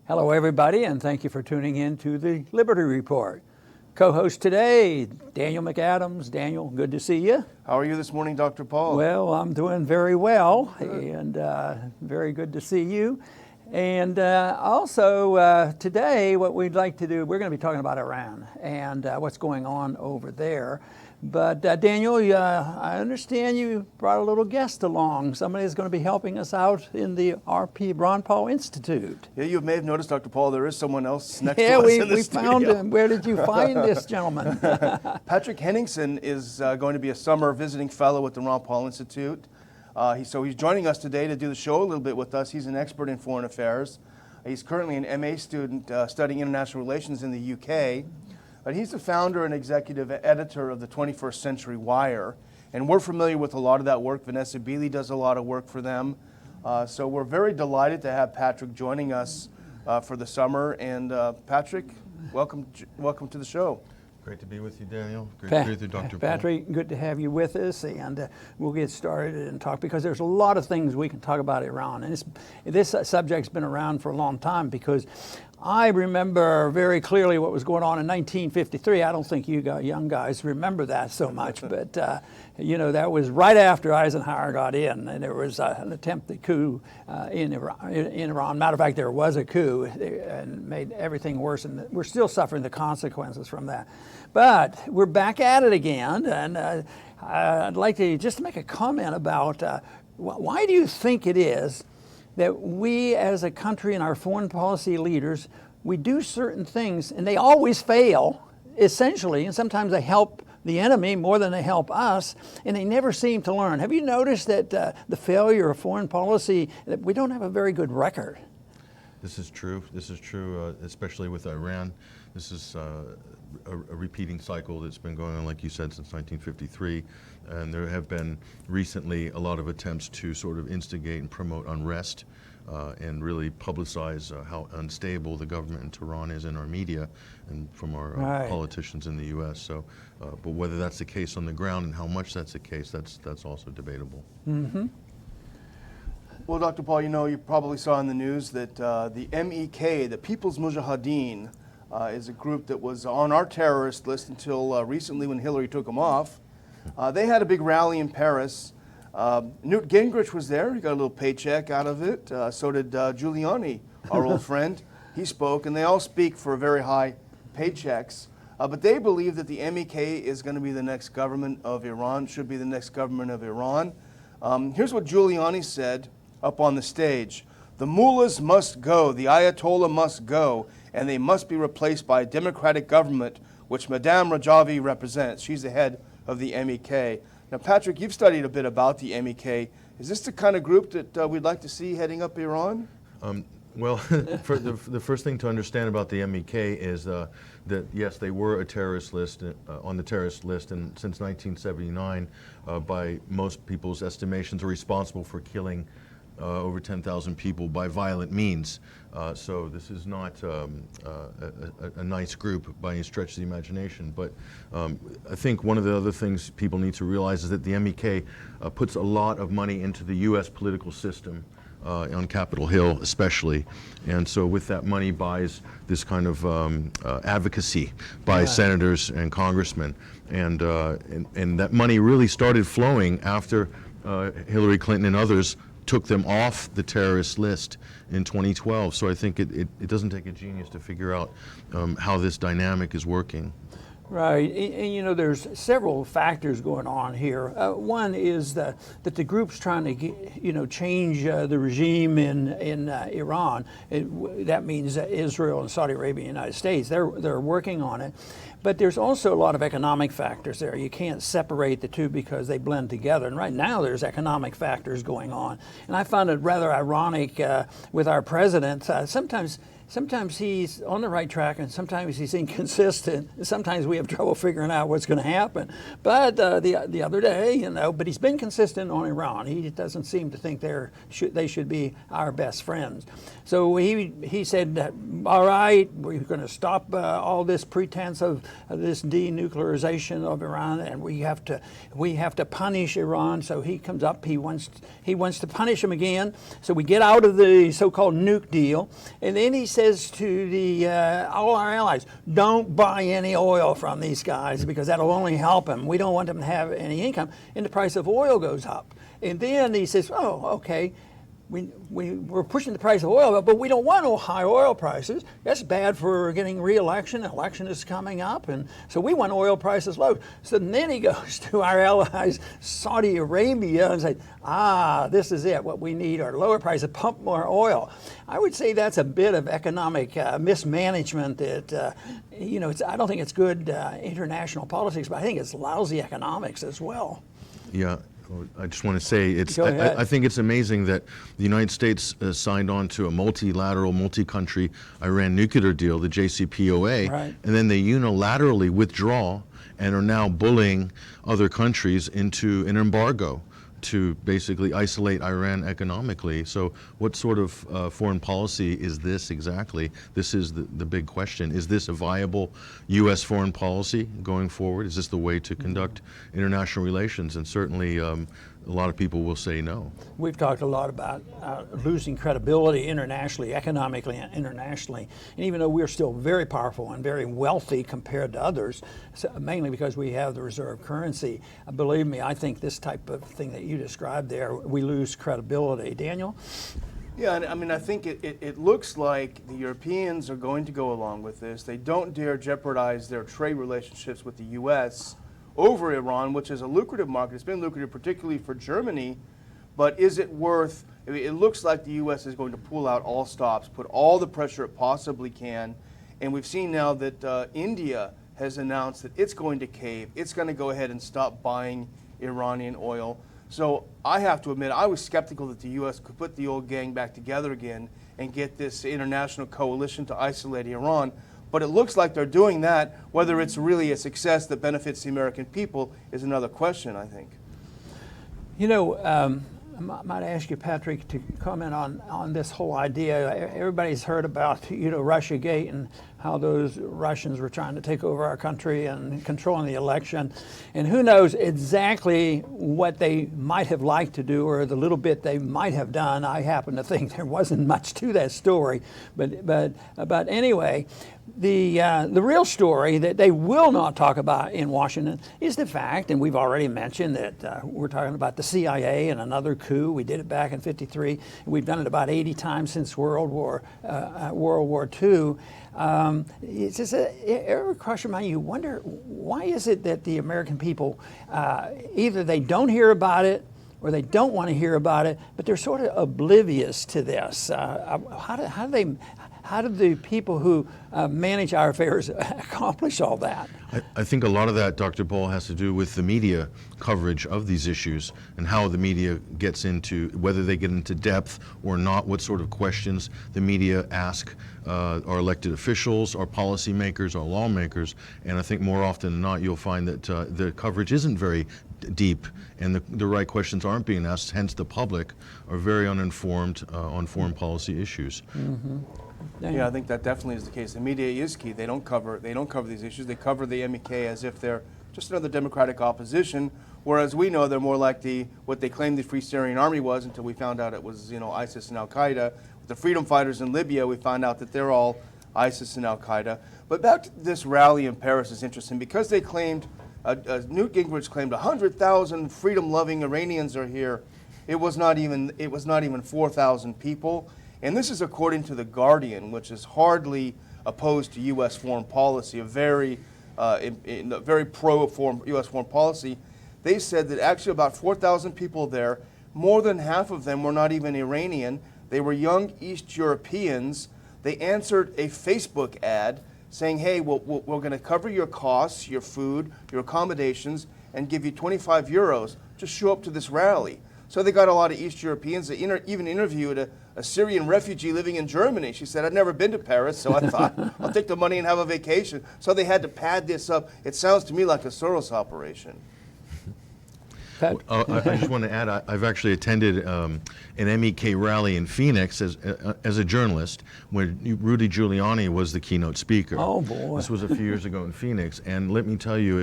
Hello, everybody, and thank you for tuning in to the Liberty Report. Co-host today, Daniel McAdams. Daniel, good to see you. How are you this morning, Dr. Paul? Well, I'm doing very well, and very good to see you. And also today, what we'd like to do, we're going to be talking about Iran and what's going on over there. But Daniel, I understand you brought a little guest along. Somebody is going to be helping us out in the R.P. Ron Paul Institute. Yeah, you may have noticed, Dr. Paul, there is someone else next to us in the studio. Found him. Where did you find this gentleman? Patrick Henningsen is going to be a summer visiting fellow at the Ron Paul Institute. So he's joining us today to do the show a little bit with us. He's an expert in foreign affairs. He's currently an MA student studying international relations in the UK. But he's the founder and executive editor of the 21st Century Wire. And we're familiar with a lot of that work. Vanessa Beeley does a lot of work for them. So we're very delighted to have Patrick joining us for the summer. And Patrick, welcome to the show. Great to be with you, Daniel. Great to be with you, Dr. Paul. Patrick, good to have you with us, and we'll get started and talk, because there's a lot of things we can talk about Iran. And this subject's been around for a long time, because I remember very clearly what was going on in 1953. I don't think you young guys remember that so much, but that was right after Eisenhower got in, and there was an attempted coup in Iran. Matter of fact, there was a coup and made everything worse, and we're still suffering the consequences from that. But we're back at it again, and I'd like to just make a comment about why do you think it is that we as a country and our foreign policy leaders, we do certain things and they always fail, essentially, and sometimes they help the enemy more than they help us, and they never seem to learn. Have you noticed that the failure of foreign policy, that we don't have a very good record? This is true. This is true, especially with Iran. This is a repeating cycle that's been going on, like you said, since 1953. And there have been recently a lot of attempts to sort of instigate and promote unrest and really publicize how unstable the government in Tehran is in our media and from our politicians in the U.S. So, but whether that's the case on the ground and how much that's the case, that's also debatable. Mm-hmm. Well, Dr. Paul, you probably saw in the news that the MEK, the People's Mujahideen, is a group that was on our terrorist list until recently when Hillary took them off. They had a big rally in Paris. Newt Gingrich was there. He got a little paycheck out of it. So did Giuliani, our old friend. He spoke, and they all speak for very high paychecks. But they believe that the MEK is going to be the next government of Iran, should be the next government of Iran. Here's what Giuliani said up on the stage. The mullahs must go, the Ayatollah must go, and they must be replaced by a democratic government, which Madame Rajavi represents. She's the head of the MEK. Now, Patrick, you've studied a bit about the MEK. Is this the kind of group that we'd like to see heading up Iran? Well, the first thing to understand about the MEK is that, yes, they were a terrorist list, on the terrorist list, and since 1979, by most people's estimations, are responsible for killing over 10,000 people by violent means. So this is not a nice group by any stretch of the imagination. But I think one of the other things people need to realize is that the MEK puts a lot of money into the U.S. political system, on Capitol Hill especially. And so with that money buys this kind of advocacy by senators and congressmen. And that money really started flowing after Hillary Clinton and others took them off the terrorist list in 2012. So I think it doesn't take a genius to figure out how this dynamic is working. Right, and there's several factors going on here. One is that the group's trying to change the regime in Iran. That means Israel and Saudi Arabia and the United States. They're working on it. But there's also a lot of economic factors there. You can't separate the two because they blend together. And right now there's economic factors going on. And I found it rather ironic with our president. Sometimes he's on the right track, and sometimes he's inconsistent. Sometimes we have trouble figuring out what's going to happen. But the other day, but he's been consistent on Iran. He doesn't seem to think they should be our best friends. So he said, all right, we're going to stop all this pretense of this denuclearization of Iran, and we have to punish Iran. So he comes up, he wants to punish them again. So we get out of the so-called nuke deal, and then he said, says to all our allies, don't buy any oil from these guys because that'll only help them. We don't want them to have any income. And the price of oil goes up. And then he says, oh, okay, we're pushing the price of oil up, but we don't want no high oil prices. That's bad for getting re-election. Election is coming up, and so we want oil prices low. So then he goes to our allies, Saudi Arabia, and says, this is it. What we need are lower prices, pump more oil. I would say that's a bit of economic mismanagement that, I don't think it's good international politics, but I think it's lousy economics as well. Yeah. I just want to say I think it's amazing that the United States signed on to a multilateral, multi-country Iran nuclear deal, the JCPOA, right. And then they unilaterally withdraw and are now bullying other countries into an embargo to basically isolate Iran economically. So what sort of foreign policy is this exactly? This is the big question. Is this a viable U.S. foreign policy going forward? Is this the way to conduct international relations? And certainly a lot of people will say no. We've talked a lot about losing credibility internationally, economically and internationally. And even though we're still very powerful and very wealthy compared to others, mainly because we have the reserve currency, believe me, I think this type of thing that you described there, we lose credibility. Daniel? Yeah, and I mean, I think it looks like the Europeans are going to go along with this. They don't dare jeopardize their trade relationships with the U.S. over Iran, which is a lucrative market. It's been lucrative particularly for Germany, but is it worth, it looks like the U.S. is going to pull out all stops, put all the pressure it possibly can, and we've seen now that India has announced that it's going to cave. It's going to go ahead and stop buying Iranian oil. So I have to admit, I was skeptical that the U.S. could put the old gang back together again and get this international coalition to isolate Iran. But it looks like they're doing that. Whether it's really a success that benefits the American people is another question, I think. I might ask you, Patrick, to comment on this whole idea. Everybody's heard about, Russiagate and how those Russians were trying to take over our country and controlling the election. And who knows exactly what they might have liked to do or the little bit they might have done. I happen to think there wasn't much to that story. But anyway, the real story that they will not talk about in Washington is the fact, and we've already mentioned that we're talking about the CIA and another coup. We did it back in '53. We've done it about 80 times since World War II. It's just every cross your mind, you wonder, why is it that the American people, either they don't hear about it or they don't want to hear about it, but they're sort of oblivious to this. How do the people who manage our affairs accomplish all that? I think a lot of that, Dr. Paul, has to do with the media coverage of these issues and how the media gets into, whether they get into depth or not, what sort of questions the media ask our elected officials, our policymakers, our lawmakers. And I think more often than not, you'll find that the coverage isn't very deep and the right questions aren't being asked, hence the public are very uninformed on foreign policy issues. Mm-hmm. Yeah, I think that definitely is the case. The media is key. They don't cover these issues. They cover the MEK as if they're just another democratic opposition, whereas we know they're more like what they claimed the Free Syrian Army was until we found out it was ISIS and Al Qaeda. With the freedom fighters in Libya, we found out that they're all ISIS and Al Qaeda. But back to this rally in Paris is interesting because they claimed Newt Gingrich claimed 100,000 freedom-loving Iranians are here. It was not even 4,000 people. And this is according to The Guardian, which is hardly opposed to U.S. foreign policy, a very pro U.S. foreign policy. They said that actually about 4,000 people there, more than half of them were not even Iranian. They were young East Europeans. They answered a Facebook ad saying, hey, we're going to cover your costs, your food, your accommodations, and give you 25 euros. Just show up to this rally. So they got a lot of East Europeans. They even interviewed a Syrian refugee living in Germany. She said, I'd never been to Paris, so I thought, I'll take the money and have a vacation. So they had to pad this up. It sounds to me like a Soros operation. Pat? I just want to add, I've actually attended an MEK rally in Phoenix as a journalist when Rudy Giuliani was the keynote speaker. Oh, boy. This was a few years ago in Phoenix, and let me tell you,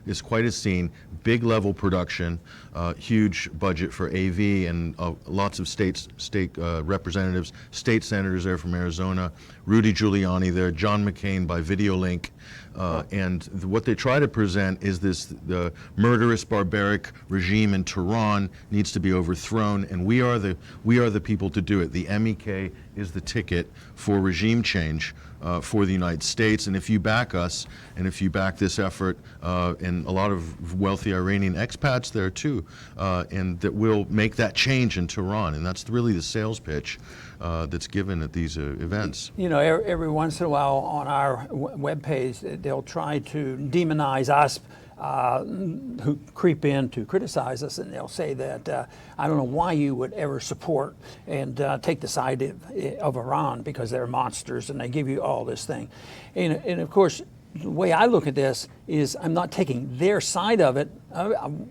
it's quite a scene, big level production, huge budget for AV, and lots of state representatives, state senators there from Arizona, Rudy Giuliani there, John McCain by video link. And what they try to present is the murderous, barbaric regime in Tehran needs to be overthrown, and we are the people to do it. The MEK is the ticket for regime change for the United States, and if you back us, and if you back this effort, and a lot of wealthy Iranian expats there too, and that will make that change in Tehran, and that's really the sales pitch that's given at these events. You know, every once in a while on our webpage, they'll try to demonize us who creep in to criticize us, and they'll say that I don't know why you would ever support and take the side of Iran because they're monsters and they give you all this thing. And of course, the way I look at this is I'm not taking their side of it.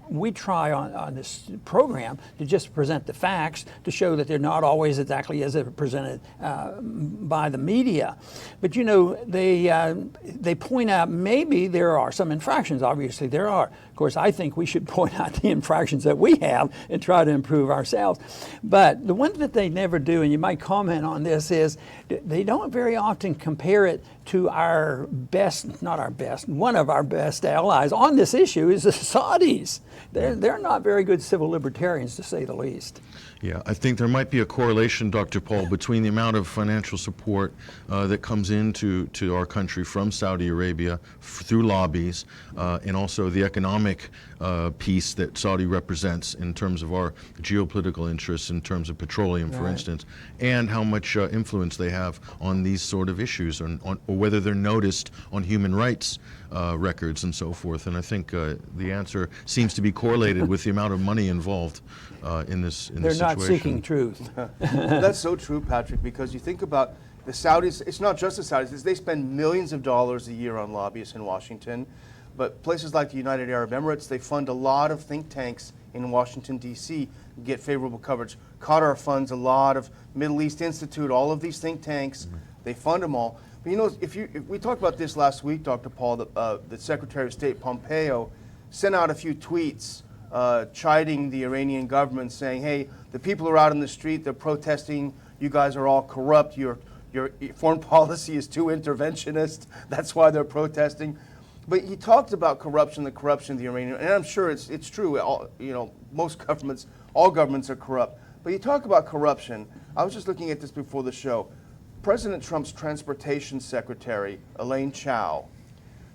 We try on this program to just present the facts to show that they're not always exactly as they're presented by the media. But you know, they point out maybe there are some infractions. Obviously there are. Of course, I think we should point out the infractions that we have and try to improve ourselves. But the one that they never do, and you might comment on this, is they don't very often compare it to our best, not our best, one of our best allies on this issue is the Saudis. They're not very good civil libertarians, to say the least. Yeah, I think there might be a correlation, Dr. Paul, between the amount of financial support that comes into our country from Saudi Arabia through lobbies, and also the economic piece that Saudi represents in terms of our geopolitical interests, in terms of petroleum, for instance, and how much influence they have on these sort of issues, or whether they're noticed on human rights records and so forth. And I think the answer seems to be correlated with the amount of money involved in this situation. They're not seeking truth. That's so true, Patrick, because you think about the Saudis, it's not just the Saudis, they spend millions of dollars a year on lobbyists in Washington, but places like the United Arab Emirates, they fund a lot of think tanks in Washington, D.C., get favorable coverage. Qatar funds a lot of Middle East Institute, all of these think tanks, they fund them all. But you know, if we talked about this last week, Dr. Paul, the Secretary of State Pompeo sent out a few tweets chiding the Iranian government, saying, hey, the people are out in the street, they're protesting, you guys are all corrupt, your foreign policy is too interventionist, that's why they're protesting. But he talked about corruption, the corruption of the Iranian, and I'm sure it's true, most governments, all governments are corrupt. But you talk about corruption, I was just looking at this before the show. President Trump's Transportation Secretary, Elaine Chao,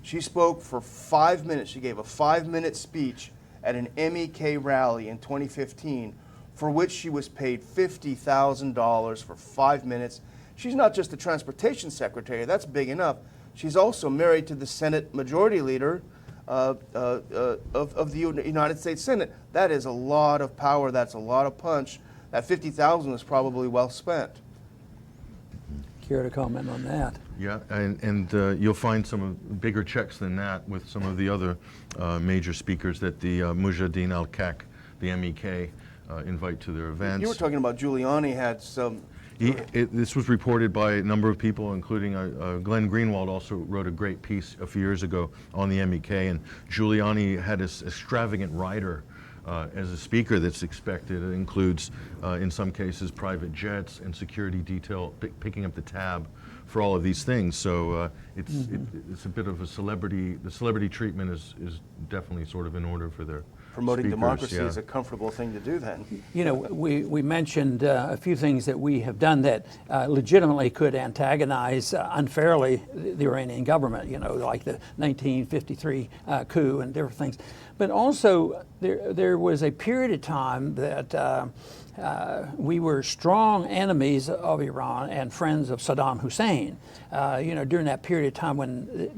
she spoke for 5 minutes. She gave a 5-minute speech at an MEK rally in 2015, for which she was paid $50,000 for 5 minutes. She's not just the Transportation Secretary, that's big enough. She's also married to the Senate Majority Leader of the United States Senate. That is a lot of power, that's a lot of punch. That $50,000 is probably well spent. Care to comment on that? Yeah, and you'll find some bigger checks than that with some of the other major speakers that the Mujahideen al-Kaq, the MEK, invite to their events. You were talking about Giuliani had some... This was reported by a number of people, including Glenn Greenwald also wrote a great piece a few years ago on the MEK, and Giuliani had this extravagant rider as a speaker that's expected. It includes, in some cases, private jets and security detail picking up the tab for all of these things. So it's a bit of a celebrity. The celebrity treatment is definitely sort of in order for their promoting speakers. democracy Yeah. is a comfortable thing to do then. You know, we mentioned a few things that we have done that legitimately could antagonize unfairly the Iranian government, you know, like the 1953 coup and different things. But also there was a period of time that we were strong enemies of Iran and friends of Saddam Hussein. You know, during that period of time when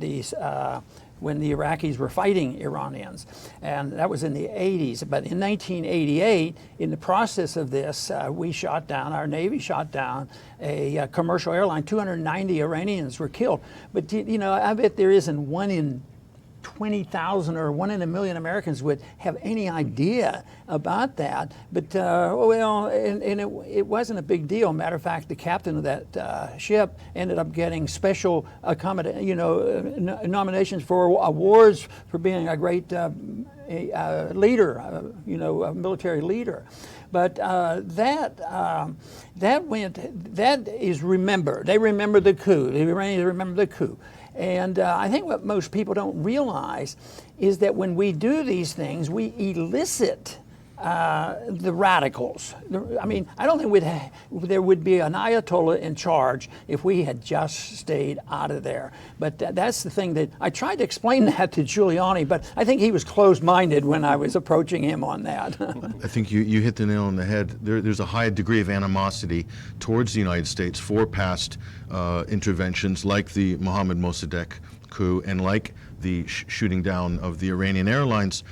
when the Iraqis were fighting Iranians, and that was in the 80s. But in 1988, in the process of this, we shot down, our Navy shot down a commercial airline. 290 Iranians were killed. But you know, I bet there isn't one in 20,000 or 1 in a million Americans would have any idea about that. But well, and it wasn't a big deal. Matter of fact, the captain of that ship ended up getting special nominations for awards for being a great leader, a military leader. But that is remembered. They remember the coup. The Iranians remember the coup. And I think what most people don't realize is that when we do these things, we elicit the radicals. I mean, I don't think there would be an Ayatollah in charge if we had just stayed out of there. But that's the thing that I tried to explain that to Giuliani, but I think he was closed-minded when I was approaching him on that. I think you hit the nail on the head. There's a high degree of animosity towards the United States for past interventions like the Mohammad Mossadegh coup and like the shooting down of the Iranian Airlines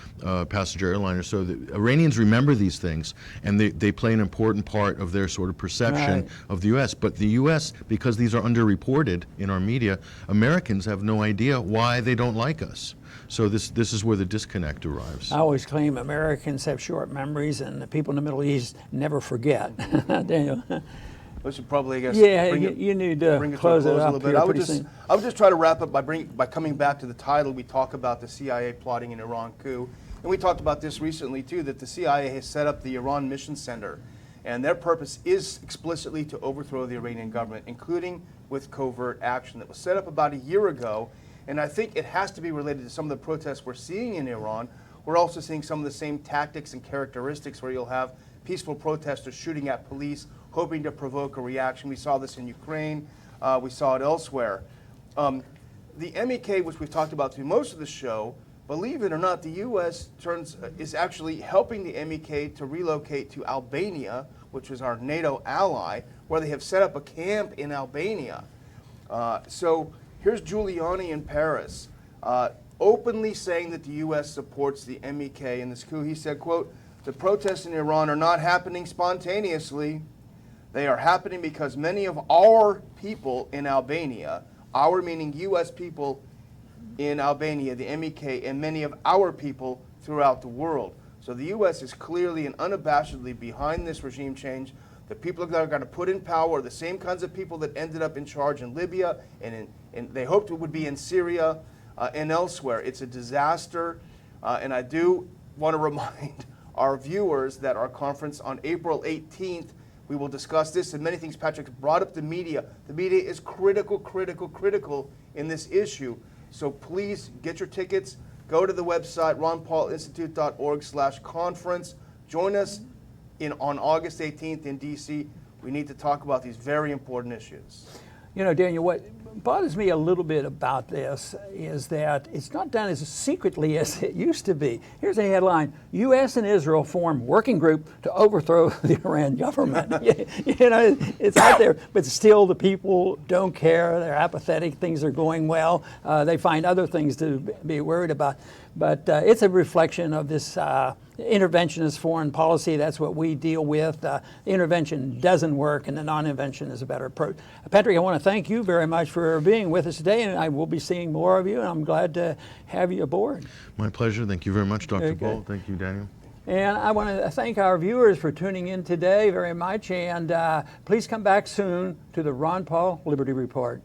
passenger airliner. So the Iranians remember these things, and they play an important part of their sort of perception Right. of the U.S. But the U.S., because these are underreported in our media, Americans have no idea why they don't like us. So this is where the disconnect arrives. I always claim Americans have short memories, and the people in the Middle East never forget. Daniel. We should probably, I guess, Yeah, bring you need to bring it close to a it close up a little bit. here I would pretty just soon. I would just try to wrap up by coming back to the title. We talk about the CIA plotting an Iran coup, and we talked about this recently too. That the CIA has set up the Iran Mission Center, and their purpose is explicitly to overthrow the Iranian government, including with covert action. That was set up about a year ago, and I think it has to be related to some of the protests we're seeing in Iran. We're also seeing some of the same tactics and characteristics where you'll have peaceful protesters shooting at police, hoping to provoke a reaction. We saw this in Ukraine. We saw it elsewhere. The MEK, which we've talked about through most of the show, believe it or not, the U.S. is actually helping the MEK to relocate to Albania, which is our NATO ally, where they have set up a camp in Albania. So here's Giuliani in Paris, openly saying that the U.S. supports the MEK in this coup. He said, quote, "The protests in Iran are not happening spontaneously. They are happening because many of our people in Albania, our meaning U.S. people in Albania, the MEK, and many of our people throughout the world." So the U.S. is clearly and unabashedly behind this regime change. The people that are going to put in power are the same kinds of people that ended up in charge in Libya, and they hoped it would be in Syria and elsewhere. It's a disaster, and I do want to remind our viewers that our conference on April 18th, we will discuss this and many things. Patrick brought up the media. The media is critical in this issue. So please get your tickets. Go to the website, ronpaulinstitute.org/conference. Join us on August 18th in D.C. We need to talk about these very important issues. You know, Daniel, what bothers me a little bit about this is that it's not done as secretly as it used to be. Here's a headline: U.S. and Israel form working group to overthrow the Iran government. You know, it's out there, but still the people don't care. They're apathetic. Things are going well. They find other things to be worried about. But it's a reflection of this interventionist foreign policy. That's what we deal with. Intervention doesn't work, and the non-intervention is a better approach. Patrick, I want to thank you very much for being with us today, and I will be seeing more of you, and I'm glad to have you aboard. My pleasure. Thank you very much, Dr. Very Paul. good. Thank you, Daniel. And I want to thank our viewers for tuning in today very much, and please come back soon to the Ron Paul Liberty Report.